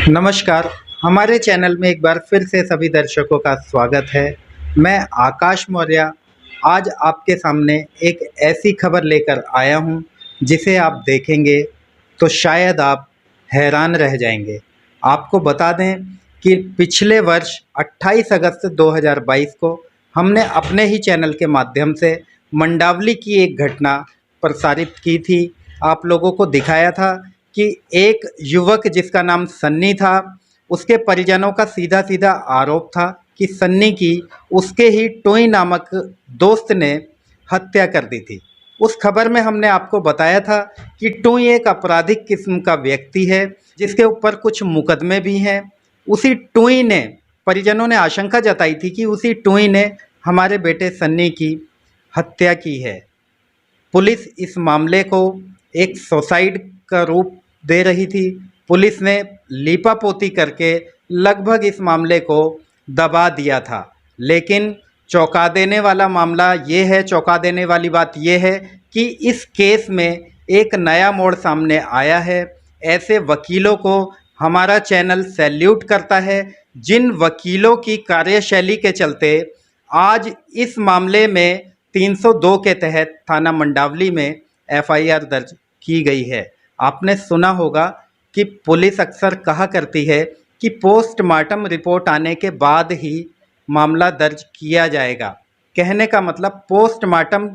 नमस्कार। हमारे चैनल में एक बार फिर से सभी दर्शकों का स्वागत है। मैं आकाश मौर्य आज आपके सामने एक ऐसी खबर लेकर आया हूं जिसे आप देखेंगे तो शायद आप हैरान रह जाएंगे। आपको बता दें कि पिछले वर्ष 28 अगस्त 2022 को हमने अपने ही चैनल के माध्यम से मंडावली की एक घटना प्रसारित की थी। आप लोगों को दिखाया था कि एक युवक जिसका नाम सन्नी था, उसके परिजनों का सीधा सीधा आरोप था कि सन्नी की उसके ही टोई नामक दोस्त ने हत्या कर दी थी। उस खबर में हमने आपको बताया था कि टोई एक आपराधिक किस्म का व्यक्ति है जिसके ऊपर कुछ मुकदमे भी हैं। उसी टोई ने, परिजनों ने आशंका जताई थी कि उसी टोई ने हमारे बेटे सन्नी की हत्या की है। पुलिस इस मामले को एक सुसाइड का रूप दे रही थी। पुलिस ने लीपापोती करके लगभग इस मामले को दबा दिया था, लेकिन चौंका देने वाला मामला ये है, चौंका देने वाली बात ये है कि इस केस में एक नया मोड़ सामने आया है। ऐसे वकीलों को हमारा चैनल सैल्यूट करता है, जिन वकीलों की कार्यशैली के चलते आज इस मामले में 302 के तहत थाना मंडावली में एफआईआर दर्ज की गई है। आपने सुना होगा कि पुलिस अक्सर कहा करती है कि पोस्टमार्टम रिपोर्ट आने के बाद ही मामला दर्ज किया जाएगा। कहने का मतलब पोस्टमार्टम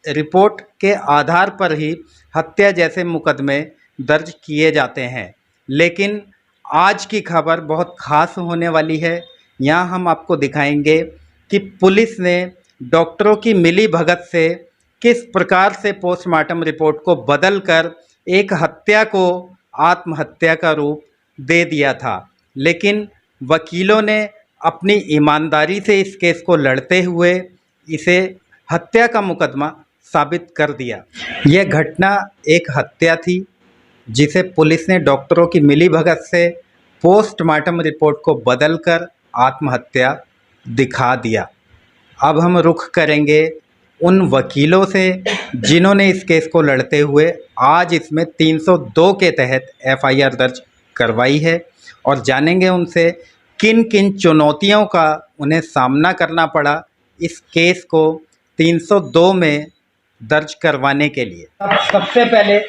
रिपोर्ट के आधार पर ही हत्या जैसे मुकदमे दर्ज किए जाते हैं। लेकिन आज की खबर बहुत ख़ास होने वाली है। यहाँ हम आपको दिखाएंगे कि पुलिस ने डॉक्टरों की मिलीभगत से किस प्रकार से पोस्टमार्टम रिपोर्ट को बदलकर एक हत्या को आत्महत्या का रूप दे दिया था। लेकिन वकीलों ने अपनी ईमानदारी से इस केस को लड़ते हुए इसे हत्या का मुकदमा साबित कर दिया। यह घटना एक हत्या थी जिसे पुलिस ने डॉक्टरों की मिलीभगत से पोस्टमार्टम रिपोर्ट को बदलकर आत्महत्या दिखा दिया। अब हम रुख करेंगे उन वकीलों से जिन्होंने इस केस को लड़ते हुए आज इसमें 302 के तहत एफआईआर दर्ज करवाई है, और जानेंगे उनसे किन किन चुनौतियों का उन्हें सामना करना पड़ा इस केस को 302 में दर्ज करवाने के लिए। सबसे पहले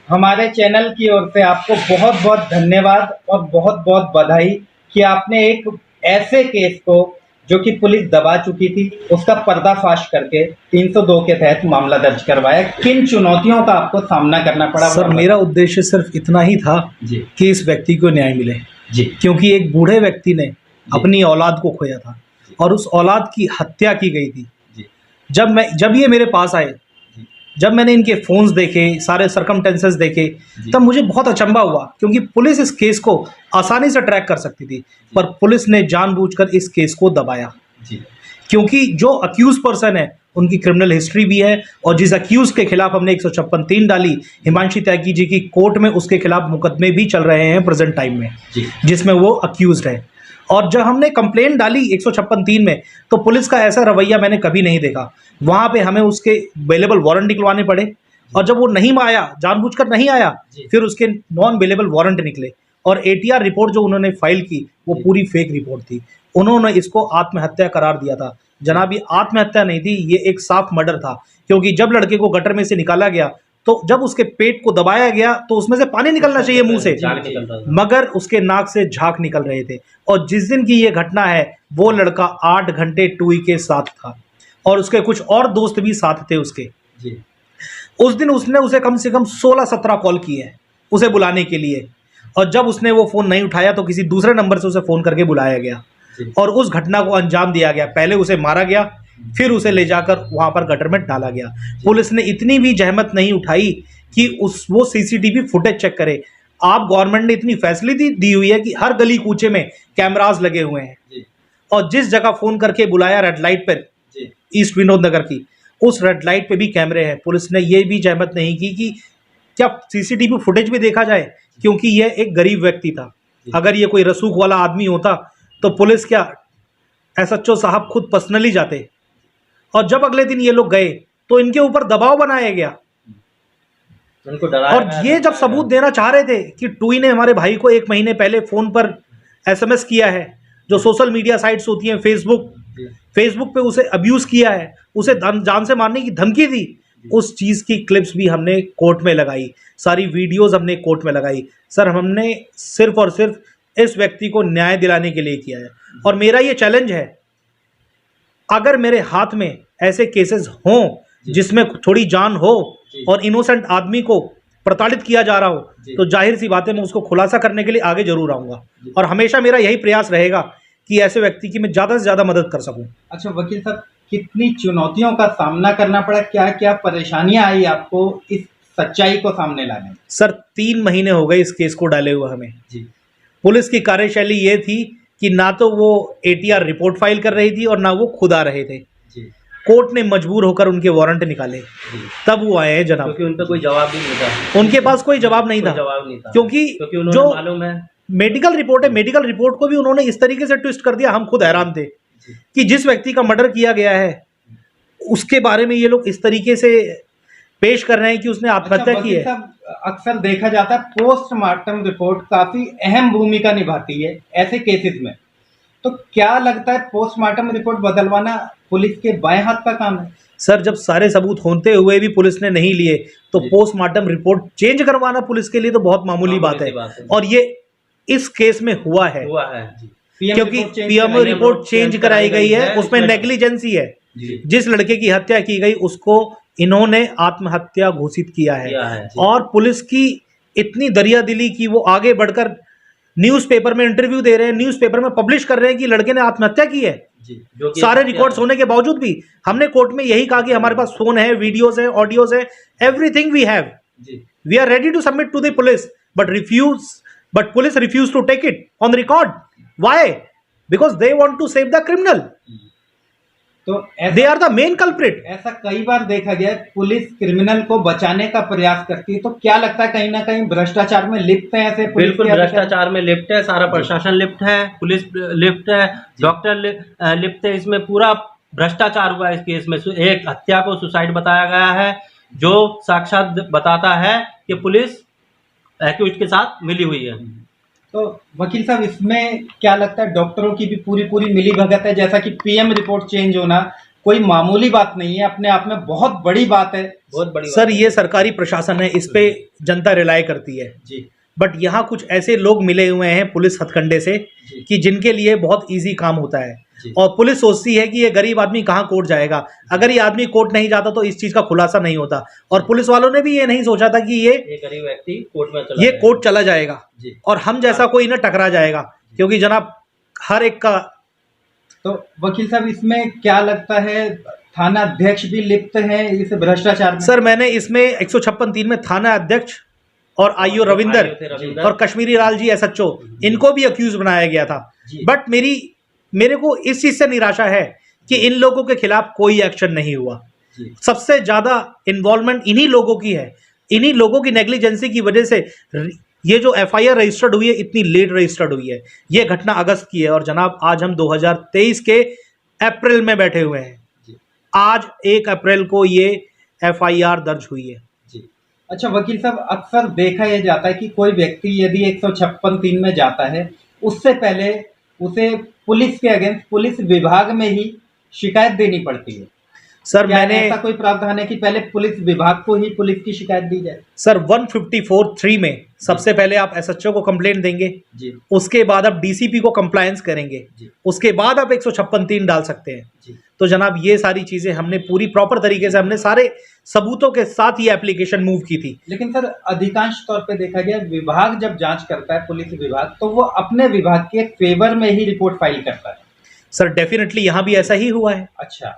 हमारे चैनल की ओर से आपको बहुत बहुत धन्यवाद और बहुत बहुत बधाई कि आपने एक ऐसे केस को जो कि पुलिस दबा चुकी थी उसका पर्दाफाश करके 302 के तहत मामला दर्ज करवाया। किन चुनौतियों का आपको सामना करना पड़ा? सर, मेरा उद्देश्य सिर्फ इतना ही था जी कि इस व्यक्ति को न्याय मिले जी, क्योंकि एक बूढ़े व्यक्ति ने अपनी औलाद को खोया था और उस औलाद की हत्या की गई थी। जी जब ये मेरे पास आए, जब मैंने इनके फोन्स देखे, सारे सर्कमटेंसेस देखे, तब मुझे बहुत अचंभा हुआ क्योंकि पुलिस इस केस को आसानी से ट्रैक कर सकती थी, पर पुलिस ने जानबूझकर इस केस को दबाया जी, क्योंकि जो अक्यूज पर्सन है उनकी क्रिमिनल हिस्ट्री भी है, और जिस अक्यूज के खिलाफ हमने 156(3) डाली हिमांशी त्यागी जी की कोर्ट में, उसके खिलाफ मुकदमे भी चल रहे हैं प्रेजेंट टाइम में जिसमें वो अक्यूज्ड है। और जब हमने कंप्लेंट डाली 156(3) में, तो पुलिस का ऐसा रवैया मैंने कभी नहीं देखा। वहां पे हमें उसके बेलेबल वारंट निकलवाने पड़े, और जब वो नहीं आया, जानबूझकर नहीं आया, फिर उसके नॉन बेलेबल वारंट निकले, और एटीआर रिपोर्ट जो उन्होंने फाइल की वो पूरी फेक रिपोर्ट थी। उन्होंने इसको आत्महत्या करार दिया था। जनाब, ये आत्महत्या नहीं थी, ये एक साफ मर्डर था, क्योंकि जब लड़के को गटर में से निकाला गया तो जब उसके पेट को दबाया गया तो उसमें से पानी निकलना चाहिए मुंह से, मगर उसके नाक से झाग निकल रहे थे। और जिस दिन की ये घटना है वो लड़का 8 घंटे टूई के साथ था, और उसके कुछ और दोस्त भी साथ थे उसके। उस दिन उसने उसे कम से कम 16-17 कॉल किए हैं उसे बुलाने के लिए, और जब उसने वो फोन नहीं उठाया तो किसी दूसरे नंबर से उसे फोन करके बुलाया गया और उस घटना को अंजाम दिया गया। पहले उसे मारा गया, फिर उसे ले जाकर वहां पर गटर में डाला गया। पुलिस ने इतनी भी जहमत नहीं उठाई कि वो सीसीटीवी फुटेज चेक करे। आप गवर्नमेंट ने इतनी फैसिलिटी दी हुई है कि हर गली कूचे में कैमरास लगे हुए हैं, और जिस जगह फोन करके बुलाया रेड लाइट पर, ईस्ट विनोद नगर की, उस रेड लाइट पे भी कैमरे हैं। पुलिस ने ये भी जहमत नहीं की कि क्या सीसीटीवी फुटेज भी देखा जाए, क्योंकि यह एक गरीब व्यक्ति था। अगर ये कोई रसूख वाला आदमी होता तो पुलिस क्या, एसएचओ साहब खुद पर्सनली जाते। और जब अगले दिन ये लोग गए तो इनके ऊपर दबाव बनाया गया उनको डराया और गया, ये जब धमकाया सबूत देना चाह रहे थे कि टुई ने हमारे भाई को 1 महीने पहले फोन पर एसएमएस किया है, जो सोशल मीडिया साइट्स होती हैं, फेसबुक पे उसे अब्यूज किया है, उसे जान से मारने की धमकी दी, उस चीज की क्लिप्स भी हमने कोर्ट में लगाई, सारी वीडियोस हमने कोर्ट में लगाई। सर हमने सिर्फ और सिर्फ इस व्यक्ति को न्याय दिलाने के लिए किया है। और मेरा ये चैलेंज है, अगर मेरे हाथ में ऐसे केसेस हों जिसमें थोड़ी जान हो और इनोसेंट आदमी को प्रताड़ित किया जा रहा हो, तो जाहिर सी बात है मैं उसको खुलासा करने के लिए आगे जरूर आऊंगा। और हमेशा मेरा यही प्रयास रहेगा कि ऐसे व्यक्ति की मैं ज़्यादा से ज़्यादा मदद कर सकूं। अच्छा वकील साहब, कितनी चुनौतियों का सामना करना पड़ा, क्या क्या परेशानियां आई आपको इस सच्चाई को सामने लाने में? सर 3 महीने हो गए इस केस को डाले हुए हमें। जी। पुलिस की कार्यशैली ये थी कि ना तो वो एटीआर रिपोर्ट फाइल कर रही थी और ना वो खुद आ रहे थे। जी। कोर्ट ने मजबूर होकर उनके वारंट निकाले, तब वो आए हैं जनाब। क्योंकि उन पर कोई जवाब भी नहीं था, उनके पास कोई जवाब नहीं था, क्योंकि उन्होंने जो मालूम है मेडिकल रिपोर्ट है, मेडिकल रिपोर्ट को भी उन्होंने इस तरीके से ट्विस्ट कर दिया, हम खुद हैरान थे कि जिस व्यक्ति का मर्डर किया गया है उसके बारे में ये लोग इस तरीके से पेश कर रहे हैं कि उसने आत्महत्या की है। अक्सर देखा जाता है पोस्टमार्टम रिपोर्ट काफी अहम भूमिका निभाती है ऐसे केसेस में, तो क्या लगता है पोस्टमार्टम रिपोर्ट बदलवाना पुलिस के बाएं हाथ का काम है? सर जब सारे सबूत होते हुए भी पुलिस ने नहीं लिए तो पोस्टमार्टम रिपोर्ट चेंज करवाना पुलिस के लिए तो बहुत मामूली बात है। और ये इस केस में हुआ है क्योंकि पीएम रिपोर्ट चेंज कराई गई है, उसमें नेग्लिजेंसी है। जिस लड़के की हत्या की गई उसको इन्होंने आत्महत्या घोषित किया है और पुलिस की इतनी दरिया दिली कि वो आगे बढ़कर न्यूज़पेपर में इंटरव्यू दे रहे हैं, न्यूज़पेपर में पब्लिश कर रहे हैं कि लड़के ने आत्महत्या की है। सारे रिकॉर्ड्स होने के बावजूद भी हमने कोर्ट में यही कहा कि हमारे पास फोन है, वीडियोस है, ऑडियोस है, everything we have, we are ready to submit to the police, but police refuse to take it on record. Why? Because they want to save the criminal, तो they are the main culprit. ऐसा कई बार देखा गया है, police criminal को बचाने का प्रयास करती है, तो क्या लगता है कहीं ना कहीं भ्रष्टाचार में लिप्त है ऐसे? बिल्कुल भ्रष्टाचार में लिप्त है, सारा प्रशासन लिप्त है, पुलिस लिप्त है, डॉक्टर लिप्त है, इसमें पूरा भ्रष्टाचार हुआ है इस केस में। एक हत्या को सुसाइड बताया गया है जो साक्षात बताता है कि पुलिस एक्यूज्ड के साथ मिली हुई है। तो वकील साहब इसमें क्या लगता है डॉक्टरों की भी पूरी मिली भगत है? जैसा कि पीएम रिपोर्ट चेंज होना कोई मामूली बात नहीं है, अपने आप में बहुत बड़ी बात है, बहुत बड़ी सर ये सरकारी प्रशासन है, इस पे जनता रिलाय करती है जी। बट यहाँ कुछ ऐसे लोग मिले हुए हैं पुलिस हथकंडे से कि जिनके लिए बहुत इजी काम होता है और पुलिस सोचती है कि ये गरीब आदमी कहाँ कोर्ट जाएगा, अगर ये आदमी कोर्ट नहीं जाता तो इस चीज का खुलासा नहीं होता। और पुलिस वालों ने भी ये नहीं सोचा था कि ये गरीब व्यक्ति कोर्ट चला जाएगा और हम जैसा कोई ना टकरा जाएगा, क्योंकि जनाब हर एक का। तो वकील साहब इसमें क्या लगता है थाना अध्यक्ष भी लिप्त है इस भ्रष्टाचार में? सर मैंने इसमें 156(3) में थाना अध्यक्ष और आईओ रविंदर और कश्मीरी लाल जी SHO इनको भी अक्यूज बनाया गया था। बट मेरे को इस चीज से निराशा है कि इन लोगों के खिलाफ कोई एक्शन नहीं हुआ। सबसे ज्यादा इन्वॉल्वमेंट इन्हीं लोगों की है, इन्हीं लोगों की नेग्लिजेंसी की वजह से ये जो FIR रजिस्टर्ड हुई है इतनी लेट रजिस्टर्ड हुई है। ये घटना अगस्त की है और जनाब आज हम 2023 के अप्रैल में बैठे हुए हैं। आज 1 अप्रैल को ये FIR दर्ज हुई है। अच्छा वकील साहब, अक्सर देखा यह जाता है कि कोई व्यक्ति यदि 156(3) में जाता है उससे पहले उसे पुलिस के अगेंस्ट पुलिस विभाग में ही शिकायत देनी पड़ती है। सर मैंने ऐसा कोई प्रावधान है कि पहले पुलिस विभाग को ही पुलिस की शिकायत दी जाए? सर 154(3) में सबसे पहले आप SHO को कंप्लेंट देंगे जी। उसके बाद आप DCP को कंप्लायंस करेंगे जी। उसके बाद आप 156(3) डाल सकते हैं जी। तो जनाब ये सारी चीजें हमने पूरी प्रॉपर तरीके से हमने सारे सबूतों के साथ ये एप्लीकेशन मूव की थी। लेकिन सर अधिकांश तौर पे देखा गया विभाग जब जांच करता है पुलिस विभाग तो वो अपने विभाग के फेवर में ही रिपोर्ट फाइल करता है। सर डेफिनेटली यहाँ भी ऐसा ही हुआ है। अच्छा,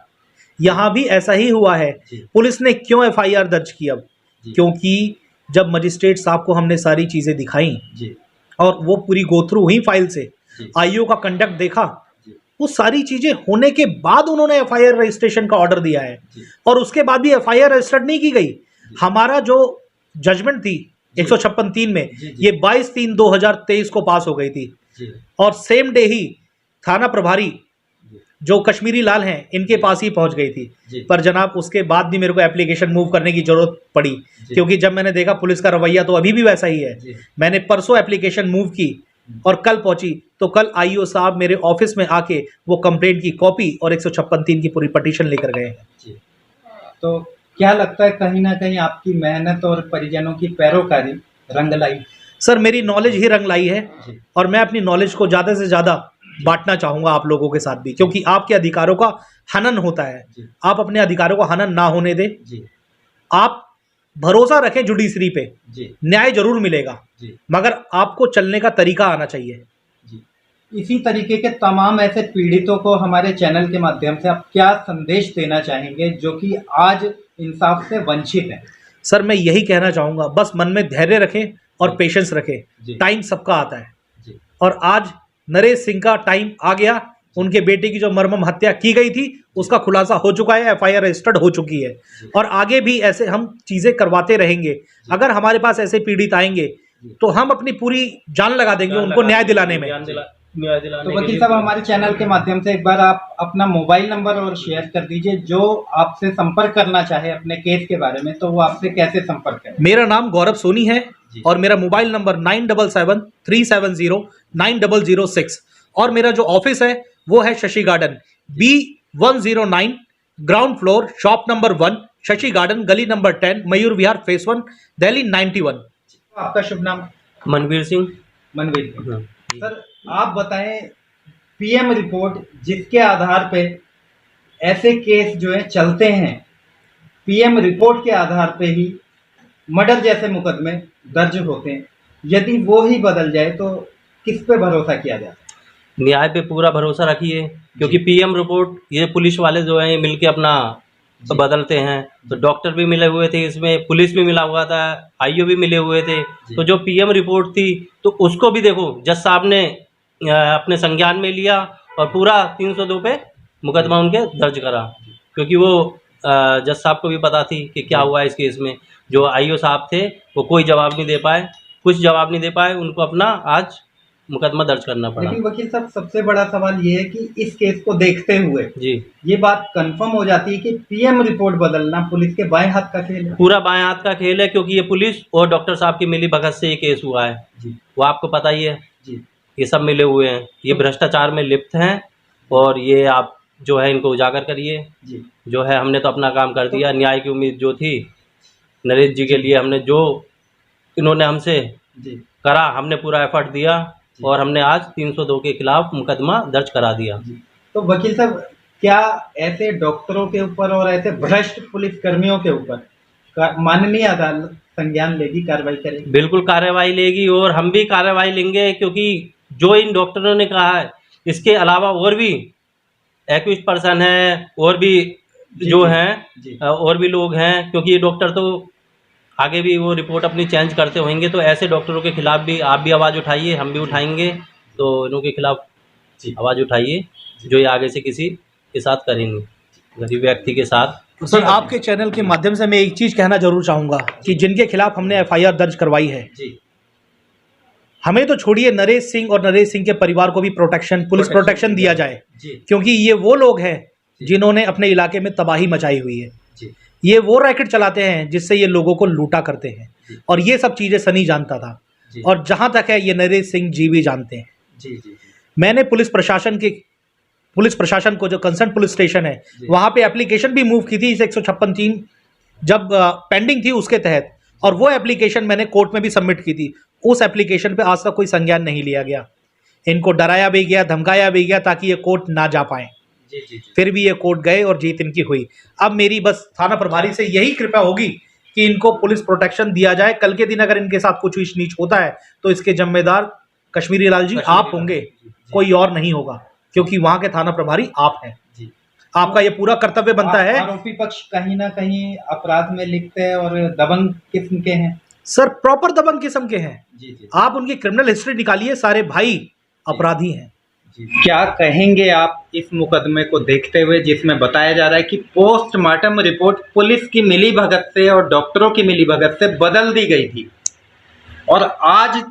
यहाँ भी ऐसा ही हुआ है। पुलिस ने क्यों FIR दर्ज की अब? क्योंकि जब मजिस्ट्रेट साहब को हमने सारी चीजें दिखाई और वो पूरी गो थ्रू हुई फाइल से, IO का कंडक्ट देखा, वो सारी चीजें होने के बाद उन्होंने FIR रजिस्ट्रेशन का ऑर्डर दिया है और उसके बाद भी FIR रजिस्टर्ड नहीं की गई। हमारा जो जजमेंट थी 156(3) में ये 22/3/2023 को पास हो गई थी और सेम डे ही थाना प्रभारी जो कश्मीरी लाल हैं इनके पास ही पहुंच गई थी। जी। पर जनाब उसके बाद भी मेरे को एप्लीकेशन मूव करने की जरूरत पड़ी, क्योंकि जब मैंने देखा पुलिस का रवैया तो अभी भी वैसा ही है। जी। मैंने परसों एप्लीकेशन मूव की और कल पहुंची, तो कल आईओ साहब मेरे ऑफिस में आके वो कंप्लेंट की कॉपी और 156(3) की पूरी पटिशन लेकर गए हैं। जी। तो क्या लगता है कहीं ना कहीं आपकी मेहनत और परिजनों की पैरोकारी रंग लाई? सर मेरी नॉलेज ही रंग लाई है, जी। और मैं अपनी नॉलेज को ज़्यादा से ज़्यादा बांटना चाहूँगा आप लोगों के साथ भी, क्योंकि आपके अधिकारों का हनन होता है। जी। आप अपने अधिकारों का हनन ना होने दें। जी। आप भरोसा रखें जुडिशरी पे, जी। न्याय जरूर मिलेगा, जी। मगर आपको चलने का तरीका आना चाहिए। जी। इसी तरीके के तमाम ऐसे पीड़ितों को हमारे चैनल के माध्यम से आप क्या संदेश देना चाहेंगे जो कि आज इंसाफ से वंचित हैं? सर मैं यही कहना चाहूँगा, बस मन में धैर्य रखें और पेशेंस रखें। जी। टाइम सबका आता है, जी। और आज नरेश सिंह का टाइम आ गया। उनके बेटे की जो मर्मम हत्या की गई थी उसका खुलासा हो चुका है, एफआईआर रजिस्टर्ड हो चुकी है, और आगे भी ऐसे हम चीज़ें करवाते रहेंगे। अगर हमारे पास ऐसे पीड़ित आएंगे तो हम अपनी पूरी जान लगा देंगे उनको न्याय दिलाने में। तो वकील साहब हमारे चैनल के माध्यम से एक बार आप अपना मोबाइल नंबर और शेयर कर दीजिए, जो आपसे संपर्क करना चाहे अपने केस के बारे में तो वो आपसे कैसे संपर्क करें? मेरा नाम गौरव सोनी है जी। और मेरा मोबाइल नंबर 9773709006, और मेरा जो ऑफिस है वो है Shashi garden B109 ground floor, shop number 1, Shashi garden, गली नंबर 10, मयूर विहार, फेस 1, दिल्ली 91। आपका शुभ नाम? मनवीर सिंह। मनवीर सिंह। सर आप बताएं, पीएम रिपोर्ट जिसके आधार पे ऐसे केस जो है चलते हैं, पीएम रिपोर्ट के आधार पे ही मर्डर जैसे मुकदमे दर्ज होते हैं, यदि वो ही बदल जाए तो किस पे भरोसा किया जाए? न्याय पे पूरा भरोसा रखिए, क्योंकि पीएम रिपोर्ट ये पुलिस वाले जो हैं मिलके अपना तो बदलते हैं। तो डॉक्टर भी मिले हुए थे इसमें, पुलिस भी मिला हुआ था, आईओ भी मिले हुए थे। तो जो पीएम रिपोर्ट थी तो उसको भी देखो जज साहब ने अपने संज्ञान में लिया और पूरा 302 पे मुकदमा उनके दर्ज करा, क्योंकि वो जज साहब को भी पता थी कि क्या हुआ इस केस में। जो आईओ साहब थे वो कोई जवाब नहीं दे पाए, कुछ जवाब नहीं दे पाए, उनको अपना आज मुकदमा दर्ज करना पड़ा। लेकिन वकील साहब सबसे बड़ा सवाल ये है कि इस केस को देखते हुए जी। ये बात कंफर्म हो जाती है कि पीएम रिपोर्ट बदलना पुलिस के बाएं हाथ का खेल है। पूरा बाएं हाथ का खेल है, क्योंकि ये पुलिस और डॉक्टर साहब की मिली भगत से ये केस हुआ है। जी। वो आपको पता ही है। जी। ये सब मिले हुए हैं, ये भ्रष्टाचार में लिप्त हैं, और ये आप जो है इनको उजागर करिए। जी। जो है हमने तो अपना काम कर दिया, न्याय की उम्मीद जो थी नरेश जी के लिए, हमने जो इन्होंने हमसे जी। करा, हमने पूरा एफर्ट दिया, और हमने आज 302 के खिलाफ मुकदमा दर्ज करा दिया। तो वकील साहब क्या ऐसे डॉक्टरों के ऊपर और ऐसे भ्रष्ट पुलिस कर्मियों के ऊपर माननीय अदालत संज्ञान लेगी, कार्रवाई करेगी? बिल्कुल कार्रवाई लेगी, और हम भी कार्रवाई लेंगे, क्योंकि जो इन डॉक्टरों ने कहा है इसके अलावा और भी एक्यूज पर्सन है, और भी जो हैं और भी लोग हैं, क्योंकि ये डॉक्टर तो आगे भी वो रिपोर्ट अपनी चेंज करते होंगे। तो ऐसे डॉक्टरों के खिलाफ भी आप भी आवाज़ उठाइए, हम भी उठाएंगे। तो इनों के खिलाफ आवाज़ उठाइए जो ये आगे से किसी के साथ करेंगे, गरीब व्यक्ति के साथ। सर आपके चैनल के माध्यम से मैं एक चीज़ कहना जरूर चाहूँगा कि जिनके खिलाफ हमने एफआईआर दर्ज करवाई है, जी। हमें तो छोड़िए, नरेश सिंह और नरेश सिंह के परिवार को भी प्रोटेक्शन, पुलिस प्रोटेक्शन दिया जाए, क्योंकि ये वो लोग हैं जिन्होंने अपने इलाके में तबाही मचाई हुई है। ये वो रैकेट चलाते हैं जिससे ये लोगों को लूटा करते हैं, और ये सब चीज़ें सनी जानता था, और जहाँ तक है ये नरेश सिंह जी भी जानते हैं। मैंने पुलिस प्रशासन को, जो कंसर्न पुलिस स्टेशन है वहाँ पे एप्लीकेशन भी मूव की थी इस 156(3) जब पेंडिंग थी उसके तहत, और वो एप्लीकेशन मैंने कोर्ट में भी सबमिट की थी। उस एप्लीकेशन पे आज तक कोई संज्ञान नहीं लिया गया। इनको डराया भी गया, धमकाया भी गया ताकि ये कोर्ट ना जा पाए। फिर भी ये कोर्ट गए और जीत इनकी हुई। अब मेरी बस थाना प्रभारी से यही कृपा होगी कि इनको पुलिस प्रोटेक्शन दिया जाए। कल के दिन अगर इनके साथ कुछ ऊंच नीच होता है तो इसके जिम्मेदार कश्मीरी लाल जी आप होंगे, कोई और नहीं होगा, क्योंकि वहां के थाना प्रभारी आप हैं। आपका ये पूरा कर्तव्य बनता है। आरोपी पक्ष कहीं ना कहीं अपराध में लिप्त है और दबंग किस्म के हैं। सर प्रॉपर दबंग किस्म के हैं। आप उनकी क्रिमिनल हिस्ट्री निकालिए, सारे भाई अपराधी हैं। क्या कहेंगे आप इस मुकदमे को देखते हुए जिसमें बताया जा रहा है कि पोस्टमार्टम रिपोर्ट पुलिस की मिलीभगत से और डॉक्टरों की मिलीभगत से बदल दी गई थी, और आज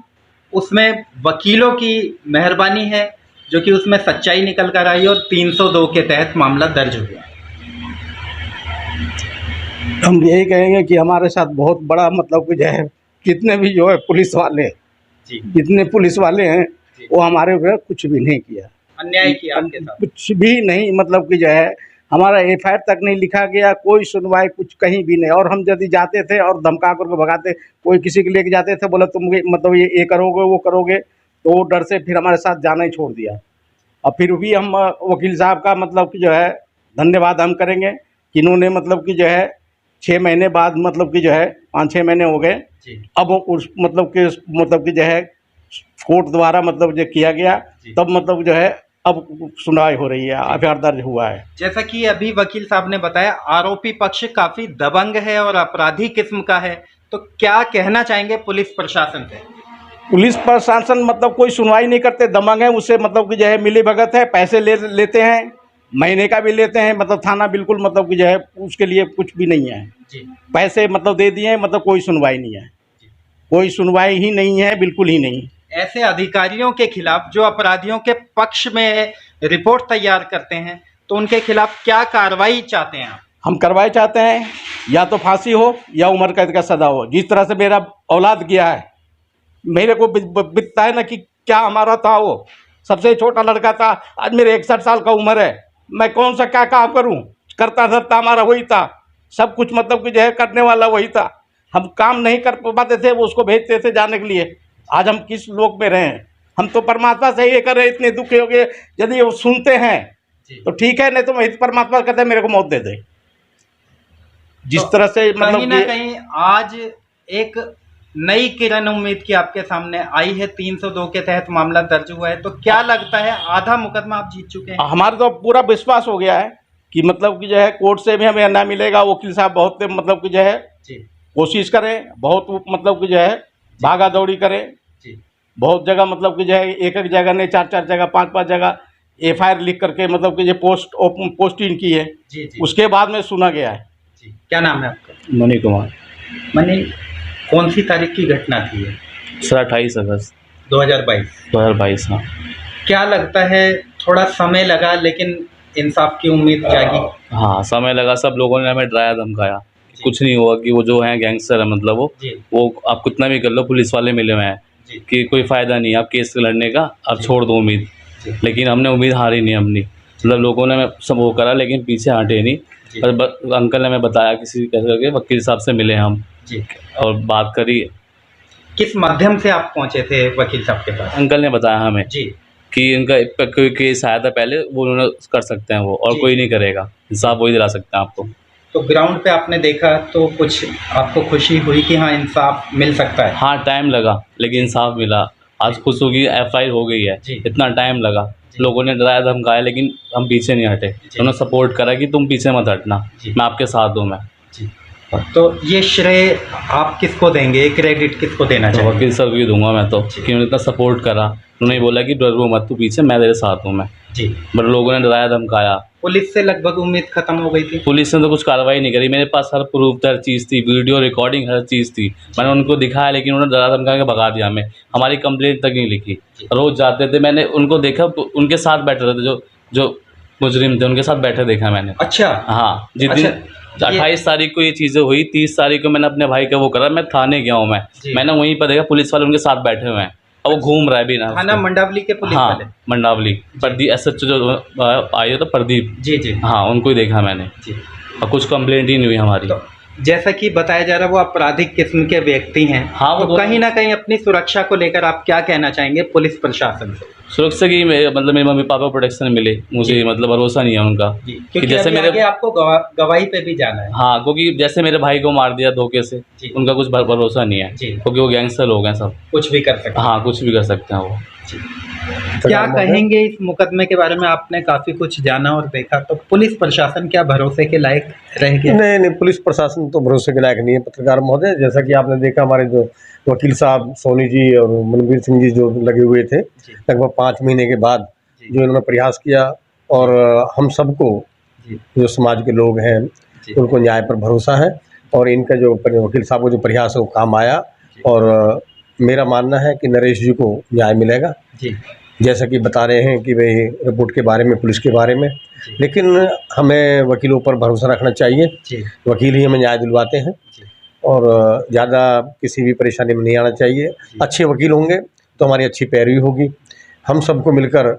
उसमें वकीलों की मेहरबानी है, जो कि उसमें सच्चाई निकल कर आई और 302 के तहत मामला दर्ज हुआ। हम यही कहेंगे कि हमारे साथ बहुत बड़ा मतलब कि जो है कितने भी जो है पुलिस वाले जी जितने पुलिस वाले हैं वो हमारे ऊपर कुछ भी नहीं किया, अन्याय किया आपके साथ। कुछ भी नहीं, मतलब कि जो है हमारा एफआईआर तक नहीं लिखा गया, कोई सुनवाई कुछ कहीं भी नहीं। और हम यदि जाते थे और धमका करके भगाते, कोई किसी के लेके जाते थे, बोला तुम मतलब ये करोगे वो करोगे, तो वो डर से फिर हमारे साथ जाना ही छोड़ दिया। और फिर भी हम वकील साहब का मतलब कि जो है धन्यवाद हम करेंगे कि इन्होंने मतलब कि जो है 6 महीने बाद मतलब कि जो है 5-6 महीने हो गए, जी अब उस मतलब कि जो है कोर्ट द्वारा मतलब जो किया गया, जी। तब मतलब जो है अब सुनवाई हो रही है, एफआईआर दर्ज हुआ है। जैसा कि अभी वकील साहब ने बताया, आरोपी पक्ष काफी दबंग है और अपराधी किस्म का है, तो क्या कहना चाहेंगे पुलिस प्रशासन से? पुलिस प्रशासन मतलब कोई सुनवाई नहीं करते, दबंग है, उससे मतलब कि जो है मिली भगत है, पैसे लेते हैं, महीने का भी लेते हैं, मतलब थाना बिल्कुल मतलब कि जो है उसके लिए कुछ भी नहीं है, जी पैसे मतलब दे दिए, मतलब कोई सुनवाई नहीं है, कोई सुनवाई ही नहीं है, बिल्कुल ही नहीं। ऐसे अधिकारियों के खिलाफ जो अपराधियों के पक्ष में रिपोर्ट तैयार करते हैं, तो उनके खिलाफ क्या कार्रवाई चाहते हैं आप? हम कार्रवाई चाहते हैं, या तो फांसी हो या उम्र कैद का सजा हो। जिस तरह से मेरा औलाद गया है, मेरे को बिकता है ना कि क्या हमारा था, वो सबसे छोटा लड़का था, आज मेरे 61 साल का उम्र है, मैं कौन सा क्या काम करूं? करता धरता हमारा वही था, सब कुछ मतलब कि जो है करने वाला वही था। हम काम नहीं कर पाते थे, वो उसको भेजते थे जाने के लिए। आज हम किस लोक में रहें? हम तो परमात्मा से ये कर रहे, इतने दुखी हो गए। यदि वो सुनते हैं तो ठीक है, नहीं तो मैं परमात्मा कहते हैं मेरे को मौत दे दे। जिस तरह से कहीं मतलब ना कहीं आज एक नई किरण उम्मीद की आपके सामने आई है, 302 के तहत मामला दर्ज हुआ है, तो क्या लगता है आधा मुकदमा आप जीत चुके हैं? हमारा तो पूरा विश्वास हो गया है कि मतलब कि जो है कोर्ट से भी हमें अन्याय मिलेगा। वकील साहब बहुत मतलब कि जो है जी कोशिश करें, बहुत मतलब कि जो है भागा दौड़ी करें, जी बहुत जगह मतलब कि जो है एक जगह नहीं, 4 जगह 5 जगह एफआईआर लिख करके मतलब कि जो पोस्टिंग की है, जी जी उसके बाद में सुना गया है। जी। क्या नाम है आपका? मनी कुमार। मनी, कौन सी तारीख की घटना थी ये? सर 28 अगस्त 2022। 2022। हाँ क्या लगता है, थोड़ा समय लगा लेकिन इंसाफ की उम्मीद जागी? हाँ, समय लगा, सब लोगों ने हमें डराया धमकाया, कुछ नहीं हुआ, कि वो जो है गैंगस्टर है, मतलब जी वो आप कितना भी कर लो, पुलिस वाले मिले हुए हैं जी कि कोई फ़ायदा नहीं, आप केस लड़ने का, आप जी। छोड़ दो उम्मीद। जी लेकिन हमने उम्मीद हारी नहीं अपनी, मतलब लोगों ने सब वो करा लेकिन पीछे हटे नहीं। जी पर अंकल ने हमें बताया, किसी कैसे करके वकील साहब से मिले हम जी। और बात करी। किस माध्यम से आप पहुंचे थे वकील साहब के पास? अंकल ने बताया हमें जी कि इनका कोई केस आया था पहले, वो उन्होंने कर सकते हैं वो, और जी। कोई नहीं करेगा, इंसाफ वही दिला सकते हैं आपको। तो ग्राउंड पे आपने देखा तो कुछ आपको खुशी हुई कि हाँ इंसाफ मिल सकता है? हाँ, टाइम लगा लेकिन इंसाफ मिला। आज खुश होगी, एफआईआर हो गई है, जी। इतना टाइम लगा, जी। लोगों ने डराया धमकाया लेकिन हम पीछे नहीं हटे, उन्होंने सपोर्ट करा कि तुम पीछे मत हटना, जी। मैं आपके साथ हूँ। मैं जी। तो ये श्रेय आप किसको देंगे, क्रेडिट किसको देना तो चाहिए? वकील सर को ही दूंगा मैं तो, कि उन्होंने इतना सपोर्ट करा, उन्होंने बोला कि डरो मत, तू पीछे, मैं तेरे साथ हूँ। मैं जी। बट लोगों ने डराया धमकाया। पुलिस से लगभग उम्मीद खत्म हो गई थी? पुलिस ने तो कुछ कार्रवाई नहीं करी, मेरे पास हर प्रूफ हर चीज़ थी, वीडियो रिकॉर्डिंग हर चीज़ थी, मैंने उनको दिखाया लेकिन उन्होंने डरा धमका के भगा दिया हमें, हमारी कंप्लेंट तक नहीं लिखी। रोज़ जाते थे, मैंने उनको देखा, उनके साथ बैठे रहते, जो मुजरिम थे उनके साथ बैठे देखा मैंने। अच्छा। हाँ, जिस दिन अच्छा, 28 तारीख को ये चीज़ें हुई, 30 तारीख को मैंने अपने भाई का वो करा, मैं थाने गया हूँ, जी। मैंने वहीं पर देखा पुलिस वाले उनके साथ बैठे हुए हैं, और वो घूम रहा है भी ना। थाना मंडावली के पुलिस वाले? हाँ, मंडावली, प्रदीप एसएचओ जो आए तो प्रदीप, जी जी हाँ, उनको ही देखा मैंने, जी। और कुछ कंप्लेंट ही नहीं हुई हमारी। तो जैसा कि बताया जा रहा है वो आपराधिक किस्म के व्यक्ति हैं, हाँ, वो तो कहीं ना कहीं अपनी सुरक्षा को लेकर आप क्या कहना चाहेंगे पुलिस प्रशासन से? सुरक्षा की मतलब मेरे मम्मी पापा प्रोटेक्शन मिले मुझे, मतलब भरोसा नहीं है उनका जी, कि क्योंकि जैसे अभी मेरे, आगे आपको गवाही पे भी जाना है। हाँ, क्योंकि जैसे मेरे भाई को मार दिया धोखे से, जी। उनका कुछ भरोसा नहीं है, जी। क्योंकि वो गैंगस्टर लोग हैं सब, कुछ भी कर सकते हैं। हाँ, कुछ भी कर सकते हैं वो। क्या कहेंगे इस मुकदमे के बारे में? आपने काफी कुछ जाना और देखा, तो पुलिस प्रशासन क्या भरोसे के लायक रह गया? नहीं, पुलिस प्रशासन तो भरोसे के लायक नहीं है पत्रकार महोदय। जैसा कि आपने देखा, हमारे जो वकील साहब सोनी जी और मनवीर सिंह जी जो लगे हुए थे, लगभग 5 महीने के बाद जो इन्होंने प्रयास किया, और हम सबको जो समाज के लोग हैं उनको न्याय पर भरोसा है, और इनका जो वकील साहब को जो प्रयास है वो काम आया, और मेरा मानना है कि नरेश जी को न्याय मिलेगा। जी। जैसा कि बता रहे हैं कि भाई रिपोर्ट के बारे में, पुलिस के बारे में, लेकिन हमें वकीलों पर भरोसा रखना चाहिए। जी वकील ही हमें न्याय दिलवाते हैं और ज़्यादा किसी भी परेशानी में नहीं आना चाहिए। अच्छे वकील होंगे तो हमारी अच्छी पैरवी होगी। हम सबको मिलकर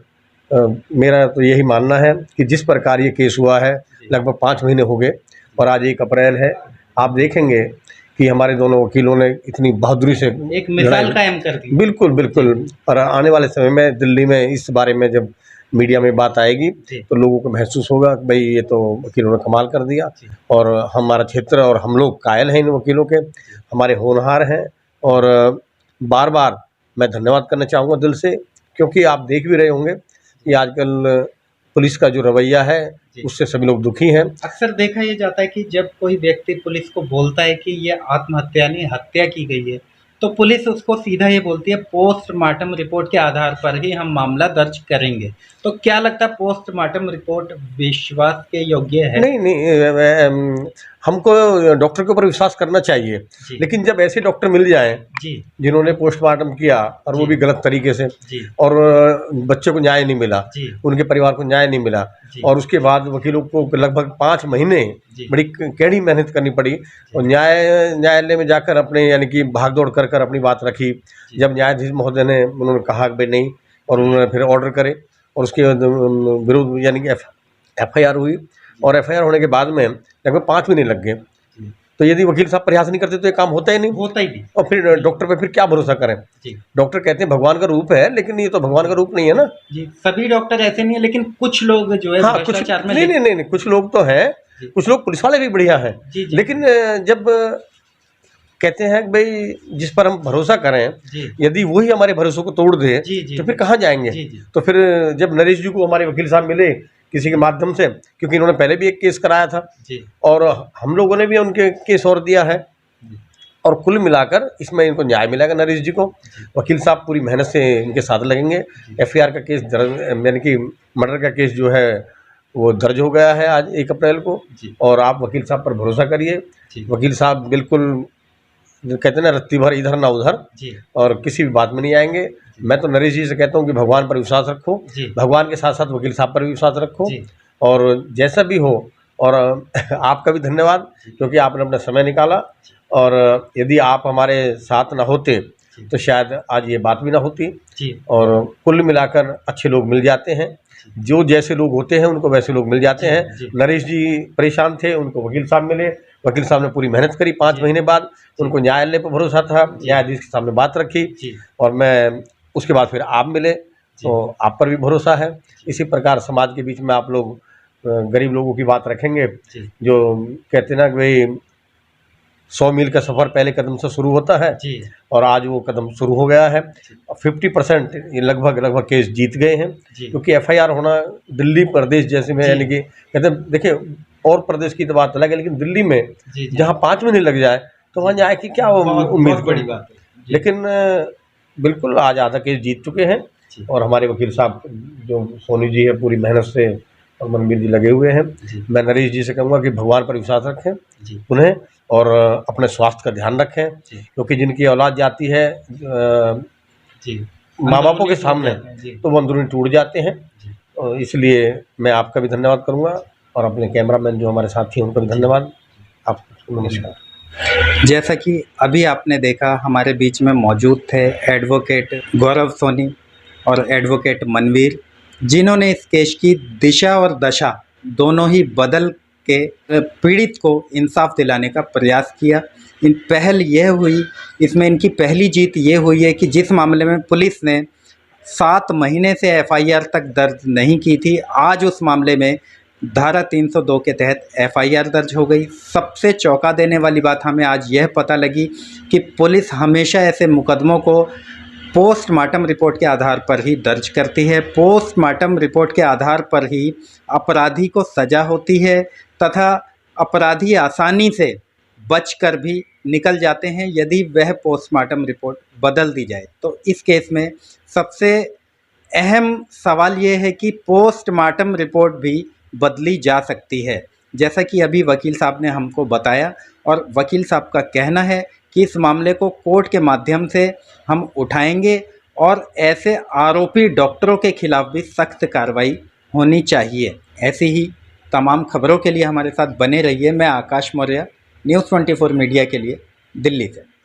मेरा तो यही मानना है कि जिस प्रकार ये केस हुआ है, लगभग 5 महीने हो गए और आज 1 अप्रैल है। आप देखेंगे कि हमारे दोनों वकीलों ने इतनी बहादुरी से एक मिसाल कायम कर दी। बिल्कुल, बिल्कुल। और आने वाले समय में दिल्ली में इस बारे में जब मीडिया में बात आएगी तो लोगों को महसूस होगा कि भाई ये तो वकीलों ने कमाल कर दिया और हमारा क्षेत्र और हम लोग कायल हैं इन वकीलों के, हमारे होनहार हैं। और बार-बार मैं धन्यवाद करना चाहूँगा दिल से, क्योंकि आप देख भी रहे होंगे कि आजकल पुलिस का जो रवैया है उससे सभी लोग दुखी हैं। अक्सर देखा ये जाता है कि जब कोई व्यक्ति पुलिस को बोलता है कि ये आत्महत्या नहीं, हत्या की गई है, तो पुलिस उसको सीधा ये बोलती है पोस्टमार्टम रिपोर्ट के आधार पर ही हम मामला दर्ज करेंगे। तो क्या लगता है पोस्टमार्टम रिपोर्ट विश्वास के योग्य है? नहीं, हमको डॉक्टर के ऊपर विश्वास करना चाहिए, जी। लेकिन जब ऐसे डॉक्टर मिल जाएँ जी जिन्होंने पोस्टमार्टम किया और वो जी। भी गलत तरीके से, जी और बच्चे को न्याय नहीं मिला, जी उनके परिवार को न्याय नहीं मिला, जी। और उसके बाद वकीलों को लगभग 5 महीने जी। बड़ी कड़ी मेहनत करनी पड़ी और न्यायालय में जाकर अपने यानी कि भागदौड़ कर कर अपनी बात रखी। जब न्यायाधीश महोदय ने उन्होंने कहा कि भाई नहीं, और उन्होंने फिर ऑर्डर करे और उसके विरुद्ध यानी कि FIR हुई, और FIR होने के बाद में लगभग 5 महीने लग गए। तो यदि वकील साहब प्रयास नहीं करते तो ये काम होता ही नहीं। होता ही नहीं। और फिर डॉक्टर पे फिर क्या भरोसा करें? जी डॉक्टर कहते हैं भगवान का रूप है, लेकिन ये तो भगवान का रूप नहीं है ना। जी सभी डॉक्टर ऐसे नहीं है, लेकिन कुछ लोग जो है हाँ, कुछ भ्रष्टाचार में नहीं, कुछ लोग तो हैं, जी। कुछ लोग पुलिस वाले भी बढ़िया हैं, जी, जी। लेकिन जब कहते हैं कि भाई जिस पर हम भरोसा करें, जी यदि वही हमारे भरोसे को तोड़ दे जी, जी, तो फिर कहाँ जाएंगे? जी, जी। तो फिर जब नरेश जी को हमारे वकील साहब मिले किसी के माध्यम से, क्योंकि इन्होंने पहले भी एक केस कराया था जी और हम लोगों ने भी उनके केस और दिया है, और कुल मिलाकर इसमें इनको न्याय मिलेगा नरेश जी को। वकील साहब पूरी मेहनत से इनके साथ लगेंगे। FIR का केस दर्ज, यानी कि मर्डर का केस जो है वो दर्ज हो गया है आज 1 अप्रैल को, जी। और आप वकील साहब पर भरोसा करिए। जी। वकील साहब बिल्कुल जो कहते हैं ना, रत्ती भर इधर ना उधर, जी और किसी भी बात में नहीं आएंगे। मैं तो नरेश जी से कहता हूँ कि भगवान पर विश्वास रखो, जी भगवान के साथ साथ वकील साहब पर भी विश्वास रखो, जी और जैसा भी हो। और आपका भी धन्यवाद, क्योंकि आपने अपना समय निकाला, और यदि आप हमारे साथ ना होते तो शायद आज ये बात भी ना होती। जी और कुल मिलाकर अच्छे लोग मिल जाते हैं, जो जैसे लोग होते हैं उनको वैसे लोग मिल जाते हैं। जी। नरेश जी परेशान थे, उनको वकील साहब मिले, वकील साहब ने पूरी मेहनत करी। 5 महीने बाद उनको न्यायालय पर भरोसा था, न्यायाधीश के सामने बात रखी, जी और मैं उसके बाद फिर आप मिले तो आप पर भी भरोसा है। इसी प्रकार समाज के बीच में आप लोग गरीब लोगों की बात रखेंगे, जी जो कहते ना कि भाई 100 मील का सफ़र पहले कदम से शुरू होता है, जी और आज वो कदम शुरू हो गया है। 50% ये लगभग केस जीत गए हैं, जी क्योंकि FIR होना दिल्ली प्रदेश जैसे में, जी। यानी कि कहते हैं, देखिए और प्रदेश की तो बात अलग है, लेकिन दिल्ली में जी जी जहाँ 5 महीने लग जाए तो वहाँ न्याय की क्या उम्मीद बहुत बड़ी बात है। जी। लेकिन बिल्कुल आज आधा केस जीत चुके हैं, जी। और हमारे वकील साहब जो सोनी जी है पूरी मेहनत से, और मनवीर जी लगे हुए हैं। जी मैं नरेश जी से कहूँगा कि भगवान पर विश्वास रखें जी उन्हें, और अपने स्वास्थ्य का ध्यान रखें, जी क्योंकि जिनकी औलाद जाती है जी माँ बापों के सामने, जी तो वो अंदरूनी टूट जाते हैं। जी। और इसलिए मैं आपका भी धन्यवाद करूँगा, और अपने कैमरामैन जो हमारे साथी हैं उनका भी धन्यवाद। आपको नमस्कार। जैसा कि अभी आपने देखा, हमारे बीच में मौजूद थे एडवोकेट गौरव सोनी और एडवोकेट मनवीर, जिन्होंने इस केस की दिशा और दशा दोनों ही बदल के पीड़ित को इंसाफ दिलाने का प्रयास किया। इन पहल यह हुई, इसमें इनकी पहली जीत ये हुई है कि जिस मामले में पुलिस ने 7 महीने से FIR तक दर्ज नहीं की थी, आज उस मामले में धारा 302 के तहत FIR दर्ज हो गई। सबसे चौंका देने वाली बात हमें आज यह पता लगी कि पुलिस हमेशा ऐसे मुकदमों को पोस्टमार्टम रिपोर्ट के आधार पर ही दर्ज करती है। पोस्टमार्टम रिपोर्ट के आधार पर ही अपराधी को सज़ा होती है, तथा अपराधी आसानी से बचकर भी निकल जाते हैं यदि वह पोस्टमार्टम रिपोर्ट बदल दी जाए। तो इस केस में सबसे अहम सवाल ये है कि पोस्टमार्टम रिपोर्ट भी बदली जा सकती है, जैसा कि अभी वकील साहब ने हमको बताया। और वकील साहब का कहना है कि इस मामले को कोर्ट के माध्यम से हम उठाएंगे और ऐसे आरोपी डॉक्टरों के खिलाफ भी सख्त कार्रवाई होनी चाहिए। ऐसी ही तमाम खबरों के लिए हमारे साथ बने रहिए। मैं आकाश मौर्य, न्यूज़ 24 मीडिया के लिए, दिल्ली से।